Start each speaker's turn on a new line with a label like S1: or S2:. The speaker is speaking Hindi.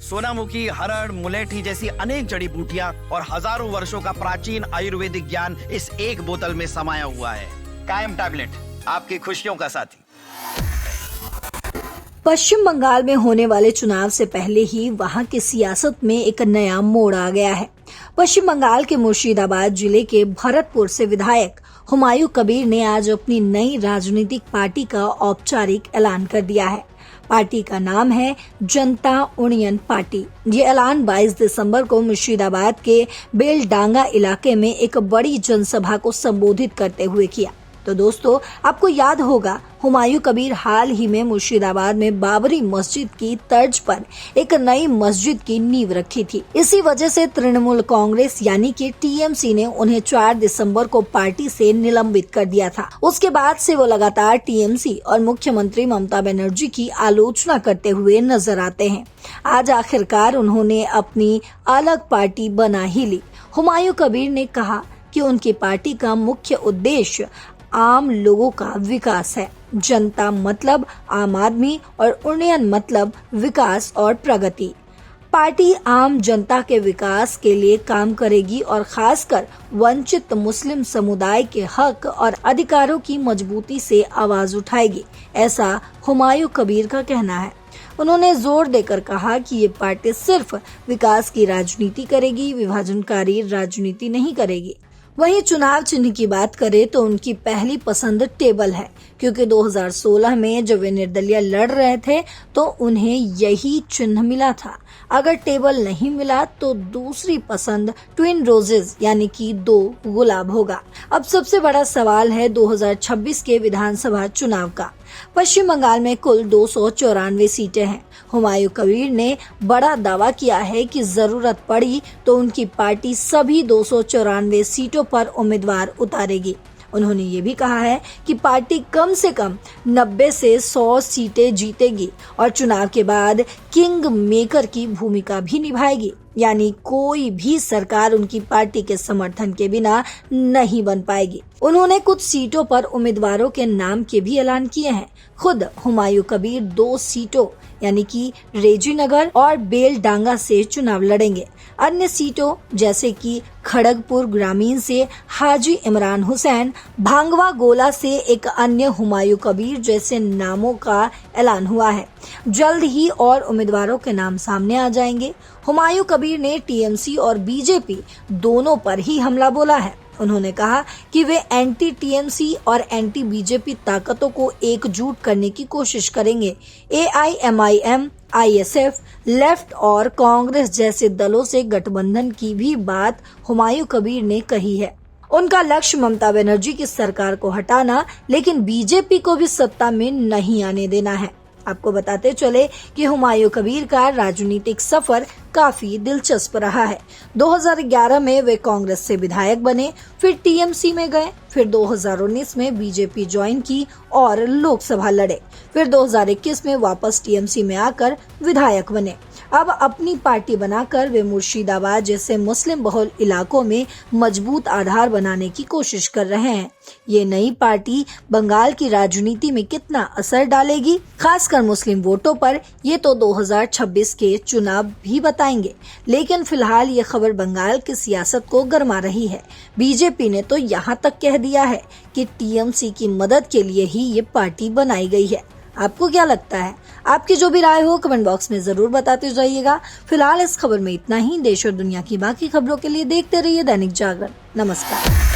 S1: सोनामुखी, हरड़, मुलेठी जैसी अनेक जड़ी बूटियां और हजारों वर्षों का प्राचीन आयुर्वेदिक ज्ञान इस एक बोतल में समाया हुआ है। कायम टैबलेट, आपकी खुशियों का साथी।
S2: पश्चिम बंगाल में होने वाले चुनाव से पहले ही वहां की सियासत में एक नया मोड़ आ गया है। पश्चिम बंगाल के मुर्शिदाबाद जिले के भरतपुर से विधायक हुमायूं कबीर ने आज अपनी नई राजनीतिक पार्टी का औपचारिक ऐलान कर दिया है। पार्टी का नाम है जनता यूनियन पार्टी। ये ऐलान 22 दिसंबर को मुर्शिदाबाद के बेलडांगा इलाके में एक बड़ी जनसभा को संबोधित करते हुए किया। तो दोस्तों, आपको याद होगा हुमायूं कबीर हाल ही में मुर्शिदाबाद में बाबरी मस्जिद की तर्ज पर एक नई मस्जिद की नींव रखी थी। इसी वजह से तृणमूल कांग्रेस यानी कि टीएमसी ने उन्हें 4 दिसंबर को पार्टी से निलंबित कर दिया था। उसके बाद से वो लगातार टीएमसी और मुख्यमंत्री ममता बनर्जी की आलोचना करते हुए नजर आते हैं। आज आखिरकार उन्होंने अपनी अलग पार्टी बना ही ली। हुमायूं कबीर ने कहा कि उनकी पार्टी का मुख्य उद्देश्य आम लोगों का विकास है। जनता मतलब आम आदमी और यूनियन मतलब विकास और प्रगति। पार्टी आम जनता के विकास के लिए काम करेगी और खासकर वंचित मुस्लिम समुदाय के हक और अधिकारों की मजबूती से आवाज उठाएगी, ऐसा हुमायूं कबीर का कहना है। उन्होंने जोर देकर कहा कि ये पार्टी सिर्फ विकास की राजनीति करेगी, विभाजनकारी राजनीति नहीं करेगी। वहीं चुनाव चिन्ह की बात करें तो उनकी पहली पसंद टेबल है, क्योंकि 2016 में जब वे निर्दलीय लड़ रहे थे तो उन्हें यही चिन्ह मिला था। अगर टेबल नहीं मिला तो दूसरी पसंद ट्विन रोजेज यानी कि 2 गुलाब होगा। अब सबसे बड़ा सवाल है 2026 के विधानसभा चुनाव का। पश्चिम बंगाल में कुल 294 सीटें हैं। हुमायूं कबीर ने बड़ा दावा किया है कि जरूरत पड़ी तो उनकी पार्टी सभी 294 सीटों पर उम्मीदवार उतारेगी। उन्होंने ये भी कहा है कि पार्टी कम से कम 90 से 100 सीटें जीतेगी और चुनाव के बाद किंग मेकर की भूमिका भी निभाएगी, यानी कोई भी सरकार उनकी पार्टी के समर्थन के बिना नहीं बन पाएगी। उन्होंने कुछ सीटों पर उम्मीदवारों के नाम के भी ऐलान किए हैं। खुद हुमायूं कबीर 2 सीटों यानी कि रेजीनगर और बेलडांगा से चुनाव लड़ेंगे। अन्य सीटों जैसे कि खड़गपुर ग्रामीण से हाजी इमरान हुसैन, भांगवा गोला से एक अन्य हुमायूं कबीर जैसे नामों का ऐलान हुआ है। जल्द ही और उम्मीदवारों के नाम सामने आ जाएंगे। हुमायूं कबीर ने टीएमसी और बीजेपी दोनों पर ही हमला बोला है। उन्होंने कहा कि वे एंटी टीएमसी और एंटी बीजेपी ताकतों को एकजुट करने की कोशिश करेंगे। एआईएमआईएम, आईएसएफ, लेफ्ट और कांग्रेस जैसे दलों से गठबंधन की भी बात हुमायूं कबीर ने कही है। उनका लक्ष्य ममता बनर्जी की सरकार को हटाना, लेकिन बीजेपी को भी सत्ता में नहीं आने देना है। आपको बताते चले कि हुमायूं कबीर का राजनीतिक सफर काफी दिलचस्प रहा है। 2011 में वे कांग्रेस से विधायक बने, फिर टीएमसी में गए, फिर 2019 में बीजेपी ज्वाइन की और लोकसभा लड़े, फिर 2021 में वापस टीएमसी में आकर विधायक बने। अब अपनी पार्टी बनाकर वे मुर्शिदाबाद जैसे मुस्लिम बहुल इलाकों में मजबूत आधार बनाने की कोशिश कर रहे हैं। ये नई पार्टी बंगाल की राजनीति में कितना असर डालेगी, खासकर मुस्लिम वोटों पर, ये तो 2026 के चुनाव भी बताएंगे। लेकिन फिलहाल ये खबर बंगाल की सियासत को गरमा रही है। बीजेपी ने तो यहाँ तक कह दिया है कि टीएमसी की मदद के लिए ही ये पार्टी बनाई गई है। आपको क्या लगता है? आपकी जो भी राय हो कमेंट बॉक्स में जरूर बताते जाइएगा। फिलहाल इस खबर में इतना ही। देश और दुनिया की बाकी खबरों के लिए देखते रहिए दैनिक जागरण। नमस्कार।